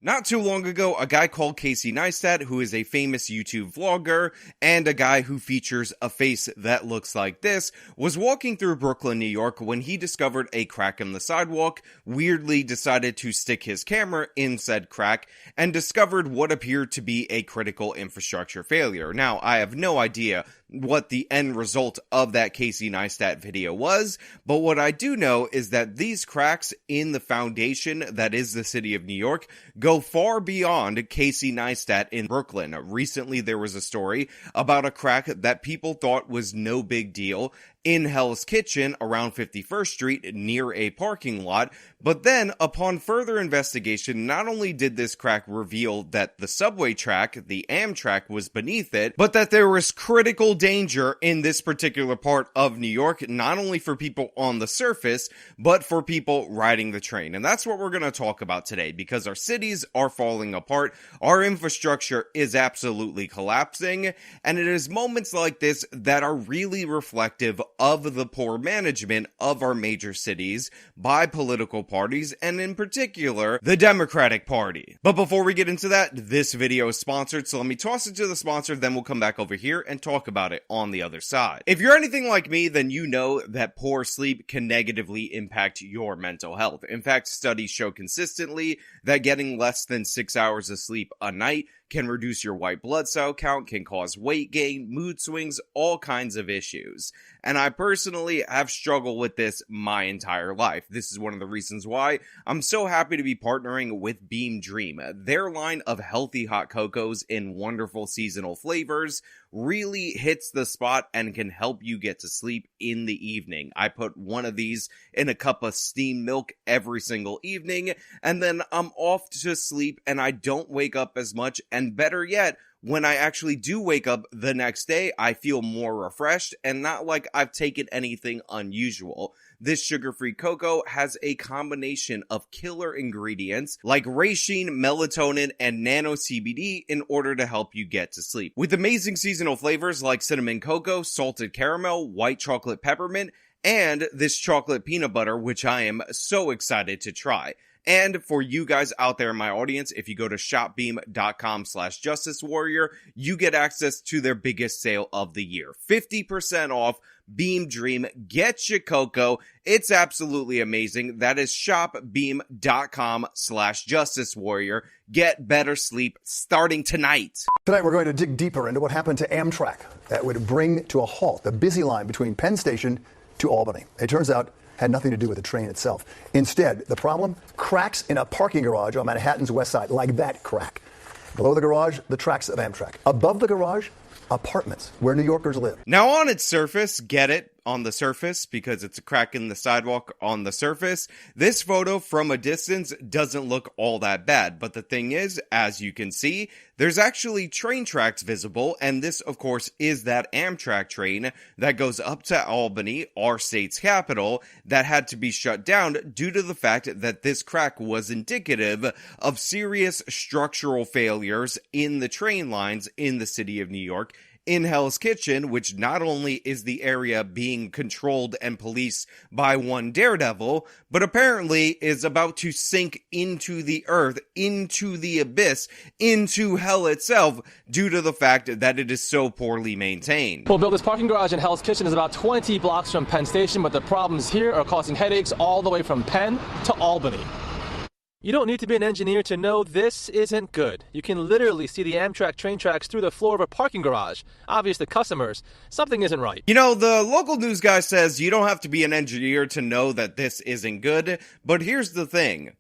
Not too long ago, a guy called Casey Neistat, who is a famous YouTube vlogger, and a guy who features a face that looks like this, was walking through Brooklyn, New York when he discovered a crack in the sidewalk, weirdly decided to stick his camera in said crack, and discovered what appeared to be a critical infrastructure failure. Now, I have no idea what the end result of that Casey Neistat video was, but what I do know is that these cracks in the foundation that is the city of New York go far beyond Casey Neistat in Brooklyn. Recently, there was a story about a crack that people thought was no big deal in Hell's Kitchen around 51st Street near a parking lot, but then upon further investigation, not only did this crack reveal that the subway track, the Amtrak, was beneath it, but that there was critical danger in this particular part of New York, not only for people on the surface, but for people riding the train. And that's what we're going to talk about today, because our cities are falling apart, our infrastructure is absolutely collapsing, and it is moments like this that are really reflective of the poor management of our major cities by political parties, and in particular, the Democratic Party. But before we get into that, this video is sponsored, so let me toss it to the sponsor, then we'll come back over here and talk about it on the other side. If you're anything like me, then you know that poor sleep can negatively impact your mental health. In fact, studies show consistently that getting less than 6 hours of sleep a night can reduce your white blood cell count, can cause weight gain, mood swings, all kinds of issues. And I personally have struggled with this my entire life. This is one of the reasons why I'm so happy to be partnering with Beam Dream. Their line of healthy hot cocos in wonderful seasonal flavors really hits the spot and can help you get to sleep in the evening. I put one of these in a cup of steamed milk every single evening, and then I'm off to sleep and I don't wake up as much, and better yet, when I actually do wake up the next day, I feel more refreshed and not like I've taken anything unusual. This sugar-free cocoa has a combination of killer ingredients like reishi, melatonin, and nano CBD in order to help you get to sleep. With amazing seasonal flavors like cinnamon cocoa, salted caramel, white chocolate peppermint, and this chocolate peanut butter, which I am so excited to try. And for you guys out there in my audience, if you go to shopbeam.com/justicewarrior, you get access to their biggest sale of the year. 50% off Beam Dream. Get your cocoa. It's absolutely amazing. That is shopbeam.com/justicewarrior. Get better sleep starting tonight. Tonight we're going to dig deeper into what happened to Amtrak that would bring to a halt the busy line between Penn Station to Albany. It turns out had nothing to do with the train itself. Instead, the problem? Cracks in a parking garage on Manhattan's west side, like that crack. Below the garage, the tracks of Amtrak. Above the garage, apartments where New Yorkers live. Now on its surface, get it? On the surface, because it's a crack in the sidewalk on the surface, this photo from a distance doesn't look all that bad. But the thing is, as you can see, there's actually train tracks visible, and this, of course, is that Amtrak train that goes up to Albany, our state's capital, that had to be shut down due to the fact that this crack was indicative of serious structural failures in the train lines in the city of New York, in Hell's Kitchen, which not only is the area being controlled and policed by one daredevil, but apparently is about to sink into the earth, into the abyss, into hell itself, due to the fact that it is so poorly maintained. Well, Bill, this parking garage in Hell's Kitchen is about 20 blocks from Penn Station, but the problems here are causing headaches all the way from Penn to Albany. You don't need to be an engineer to know this isn't good. You can literally see the Amtrak train tracks through the floor of a parking garage. Obvious to customers, something isn't right. You know, the local news guy says you don't have to be an engineer to know that this isn't good, but here's the thing.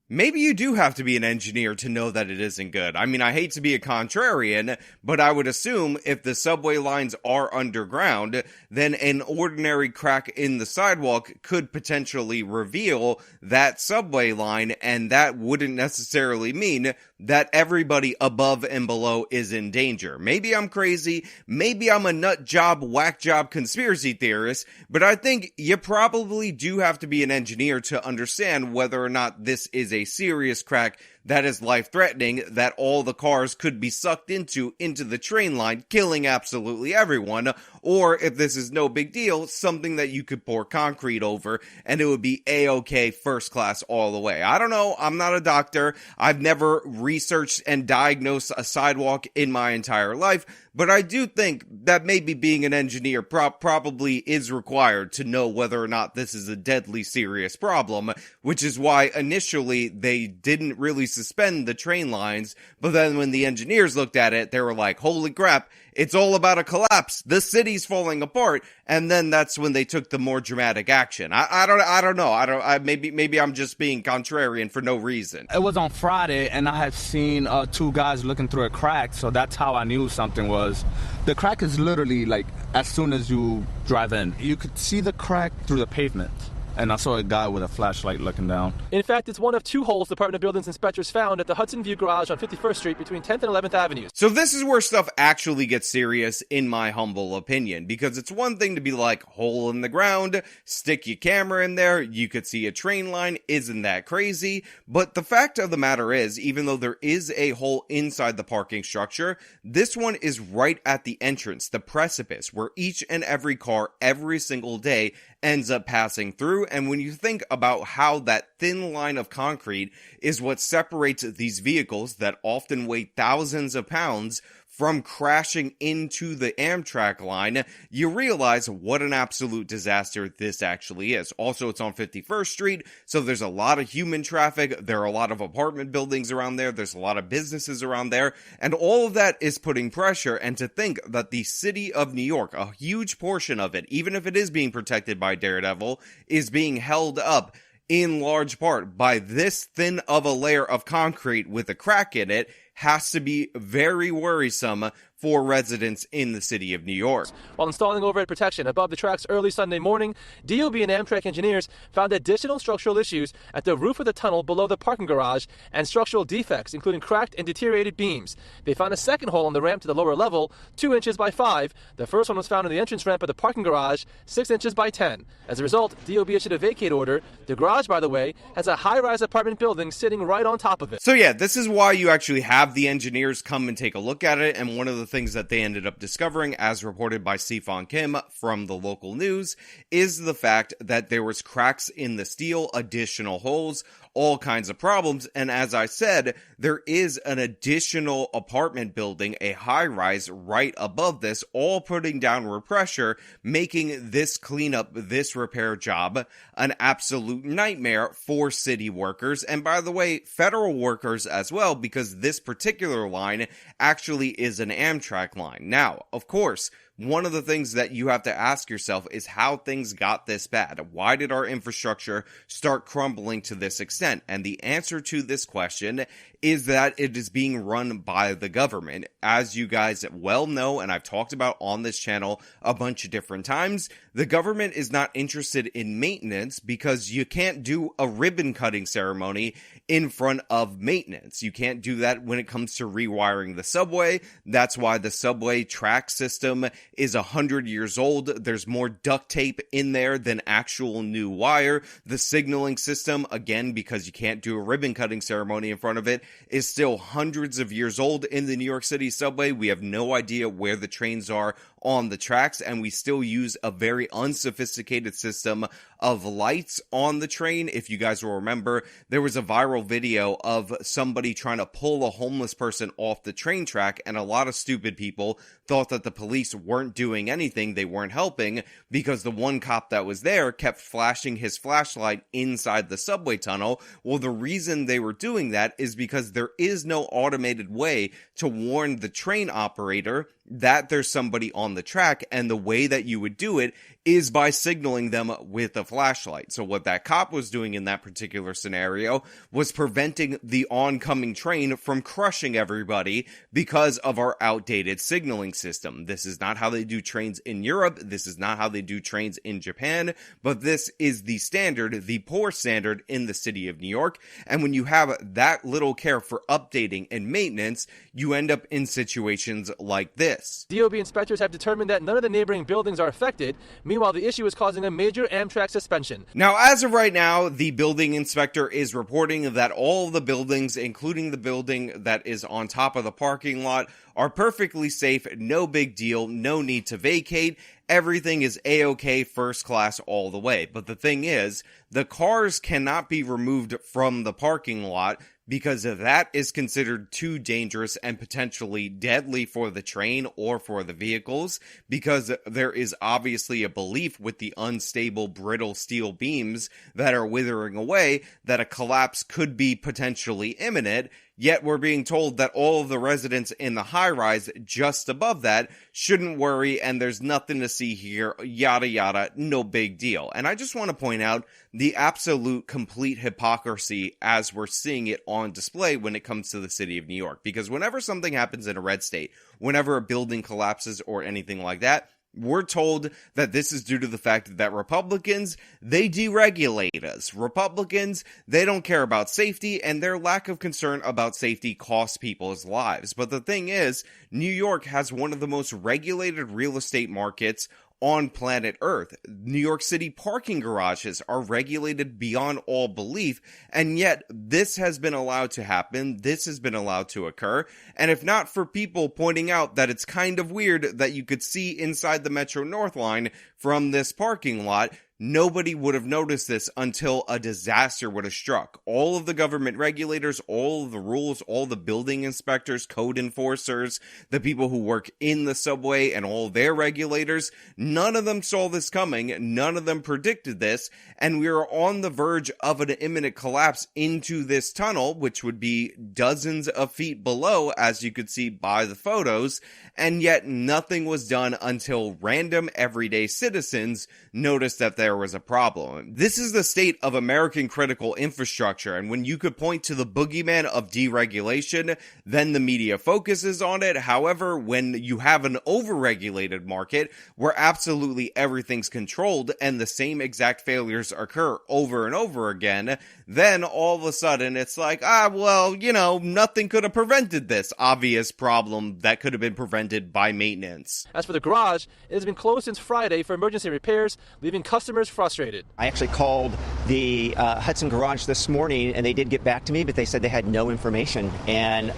Maybe you do have to be an engineer to know that it isn't good. I mean, I hate to be a contrarian, but I would assume if the subway lines are underground, then an ordinary crack in the sidewalk could potentially reveal that subway line, and that wouldn't necessarily mean that everybody above and below is in danger. Maybe I'm crazy, maybe I'm a nut job, whack job conspiracy theorist, but I think you probably do have to be an engineer to understand whether or not this is a serious crack that is life-threatening, that all the cars could be sucked into the train line, killing absolutely everyone, or if this is no big deal, something that you could pour concrete over and it would be A-OK first class all the way. I don't know, I'm not a doctor, I've never researched and diagnosed a sidewalk in my entire life, but I do think that maybe being an engineer probably is required to know whether or not this is a deadly serious problem, which is why initially they didn't really suspend the train lines, but then when the engineers looked at it, they were like, holy crap, it's all about a collapse, the city's falling apart, and then that's when they took the more dramatic action. I don't know, maybe I'm just being contrarian for no reason. It was on Friday, and I had seen two guys looking through a crack, so that's how I knew something was. The crack is literally like as soon as you drive in, you could see the crack through the pavement. And I saw a guy with a flashlight looking down. In fact, it's one of two holes Department of Buildings inspectors found at the Hudson View garage on 51st Street between 10th and 11th Avenues. So this is where stuff actually gets serious, in my humble opinion, because it's one thing to be like, hole in the ground, stick your camera in there, you could see a train line, isn't that crazy? But the fact of the matter is, even though there is a hole inside the parking structure, this one is right at the entrance, the precipice, where each and every car every single day ends up passing through. And when you think about how that thin line of concrete is what separates these vehicles that often weigh thousands of pounds from crashing into the Amtrak line, you realize what an absolute disaster this actually is. Also, it's on 51st Street, so there's a lot of human traffic, there are a lot of apartment buildings around there, there's a lot of businesses around there, and all of that is putting pressure. And to think that the city of New York, a huge portion of it, even if it is being protected by Daredevil, is being held up in large part by this thin of a layer of concrete with a crack in it, has to be very worrisome for residents in the city of New York. While installing overhead protection above the tracks early Sunday morning, DOB and Amtrak engineers found additional structural issues at the roof of the tunnel below the parking garage and structural defects, including cracked and deteriorated beams. They found a second hole on the ramp to the lower level, 2 inches by 5. The first one was found in the entrance ramp of the parking garage, 6 inches by 10. As a result, DOB issued a vacate order. The garage, by the way, has a high-rise apartment building sitting right on top of it. So yeah, this is why you actually have the engineers come and take a look at it, and one of the things that they ended up discovering, as reported by Sifan Kim from the local news, is the fact that there was cracks in the steel, additional holes, all kinds of problems. And as I said, there is an additional apartment building, a high-rise right above this, all putting downward pressure, making this cleanup, this repair job, an absolute nightmare for city workers, and by the way, federal workers as well, because this particular line actually is an Amtrak line. Now, of course, one of the things that you have to ask yourself is how things got this bad. Why did our infrastructure start crumbling to this extent? And the answer to this question is that it is being run by the government. As you guys well know, and I've talked about on this channel a bunch of different times, the government is not interested in maintenance because you can't do a ribbon cutting ceremony in front of maintenance. You can't do that when it comes to rewiring the subway. That's why the subway track system is 100 years old. There's more duct tape in there than actual new wire. The signaling system, again, because you can't do a ribbon cutting ceremony in front of it, is still hundreds of years old in the New York City subway. We have no idea where the trains are on the tracks, and we still use a very unsophisticated system of lights on the train. If you guys will remember, there was a viral video of somebody trying to pull a homeless person off the train track, and a lot of stupid people thought that the police weren't doing anything, they weren't helping, because the one cop that was there kept flashing his flashlight inside the subway tunnel. Well, the reason they were doing that is because there is no automated way to warn the train operator that there's somebody on the track, and the way that you would do it is by signaling them with a flashlight. So what that cop was doing in that particular scenario was preventing the oncoming train from crushing everybody because of our outdated signaling system. This is not how they do trains in Europe. This is not how they do trains in Japan, but this is the standard, the poor standard in the city of New York. And when you have that little care for updating and maintenance, you end up in situations like this. DOB inspectors have determined that none of the neighboring buildings are affected. Meanwhile, the issue is causing a major Amtrak suspension. Now, as of right now, the building inspector is reporting that all of the buildings, including the building that is on top of the parking lot, are perfectly safe, no big deal, no need to vacate. Everything is A-OK, first class all the way. But the thing is, the cars cannot be removed from the parking lot because that is considered too dangerous and potentially deadly for the train or for the vehicles, because there is obviously a belief with the unstable, brittle steel beams that are withering away that a collapse could be potentially imminent. Yet we're being told that all of the residents in the high-rise just above that shouldn't worry, and there's nothing to see here, yada yada, no big deal. And I just want to point out the absolute complete hypocrisy as we're seeing it on display when it comes to the city of New York. Because whenever something happens in a red state, whenever a building collapses or anything like that, we're told that this is due to the fact that Republicans, they deregulate us. Republicans, they don't care about safety, and their lack of concern about safety costs people's lives. But the thing is, New York has one of the most regulated real estate markets on planet Earth. New York City parking garages are regulated beyond all belief, and yet this has been allowed to happen, this has been allowed to occur, and if not for people pointing out that it's kind of weird that you could see inside the Metro North line from this parking lot, nobody would have noticed this until a disaster would have struck. All of the government regulators, all of the rules, all the building inspectors, code enforcers, the people who work in the subway and all their regulators, none of them saw this coming, none of them predicted this, and we are on the verge of an imminent collapse into this tunnel, which would be dozens of feet below, as you could see by the photos, and yet nothing was done until random everyday citizens noticed that there was a problem. This is the state of American critical infrastructure, and when you could point to the boogeyman of deregulation, then the media focuses on it. However, when you have an overregulated market where absolutely everything's controlled and the same exact failures occur over and over again, then all of a sudden it's like, nothing could have prevented this obvious problem that could have been prevented by maintenance. As for the garage, it has been closed since Friday for emergency repairs, leaving customers frustrated. I actually called the Hudson Garage this morning, and they did get back to me, but they said they had no information. And,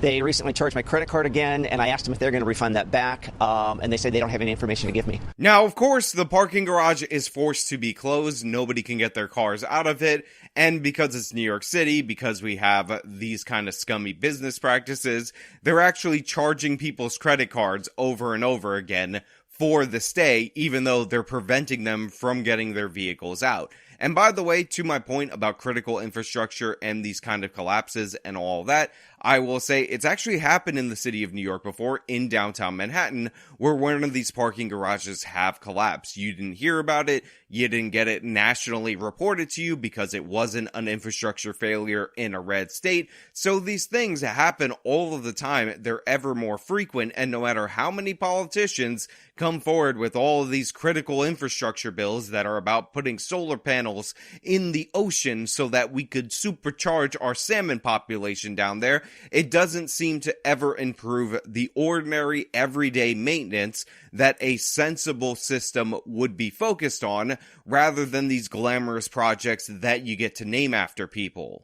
they recently charged my credit card again, and I asked them if they're going to refund that back, and they said they don't have any information to give me. Now, of course, the parking garage is forced to be closed. Nobody can get their cars out of it. And because it's New York City, because we have these kind of scummy business practices, they're actually charging people's credit cards over and over again for the stay, even though they're preventing them from getting their vehicles out. And by the way, to my point about critical infrastructure and these kind of collapses and all that, I will say it's actually happened in the city of New York before, in downtown Manhattan, where one of these parking garages have collapsed. You didn't hear about it, you didn't get it nationally reported to you because it wasn't an infrastructure failure in a red state. So these things happen all of the time, they're ever more frequent, and no matter how many politicians come forward with all of these critical infrastructure bills that are about putting solar panels in the ocean so that we could supercharge our salmon population down there, it doesn't seem to ever improve the ordinary everyday maintenance that a sensible system would be focused on, rather than these glamorous projects that you get to name after people.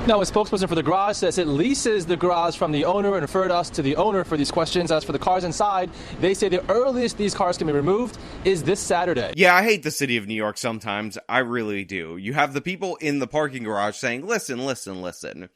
Now, a spokesperson for the garage says it leases the garage from the owner and referred us to the owner for these questions. As for the cars inside, they say the earliest these cars can be removed is this Saturday. Yeah, I hate the city of New York sometimes. I really do. You have the people in the parking garage saying, listen.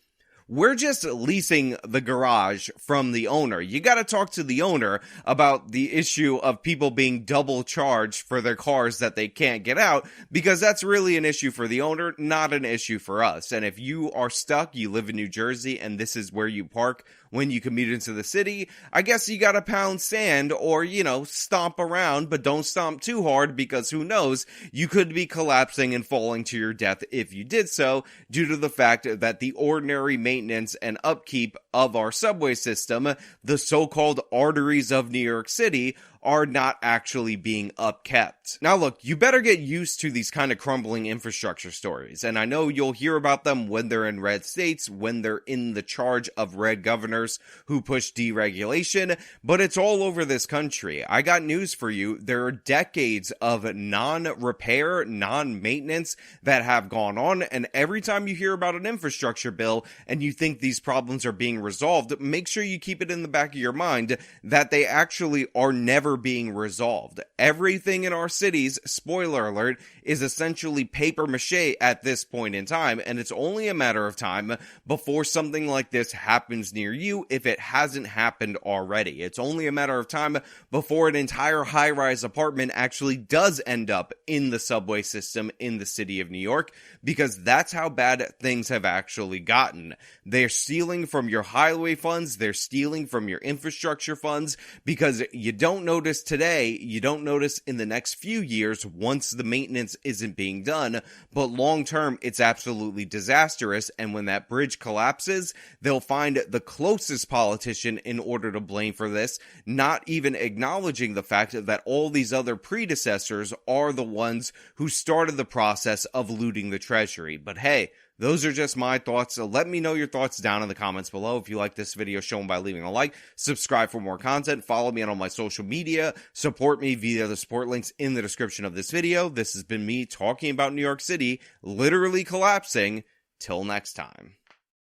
We're just leasing the garage from the owner. You got to talk to the owner about the issue of people being double charged for their cars that they can't get out, because that's really an issue for the owner, not an issue for us. And if you are stuck, you live in New Jersey, and this is where you park when you commute into the city, I guess you gotta pound sand or, stomp around, but don't stomp too hard, because who knows, you could be collapsing and falling to your death if you did so, due to the fact that the ordinary maintenance and upkeep of our subway system, the so-called arteries of New York City, are not actually being upkept. Now look, you better get used to these kind of crumbling infrastructure stories, and I know you'll hear about them when they're in red states, when they're in the charge of red governors who push deregulation, but it's all over this country. I got news for you. There are decades of non-repair, non-maintenance that have gone on, and every time you hear about an infrastructure bill and you think these problems are being resolved, make sure you keep it in the back of your mind that they actually are never being resolved. Everything in our cities, spoiler alert, is essentially paper mache at this point in time, and it's only a matter of time before something like this happens near you if it hasn't happened already. It's only a matter of time before an entire high-rise apartment actually does end up in the subway system in the city of New York, because that's how bad things have actually gotten. They're stealing from your highway funds, they're stealing from your infrastructure funds, because you don't notice today, you don't notice in the next few years once the maintenance isn't being done, but long term it's absolutely disastrous, and when that bridge collapses, they'll find the closest politician in order to blame for this, not even acknowledging the fact that all these other predecessors are the ones who started the process of looting the treasury. But hey, those are just my thoughts, so let me know your thoughts down in the comments below. If you like this video, show them by leaving a like, subscribe for more content, follow me on all my social media, support me via the support links in the description of this video. This has been me talking about New York City literally collapsing. Till next time.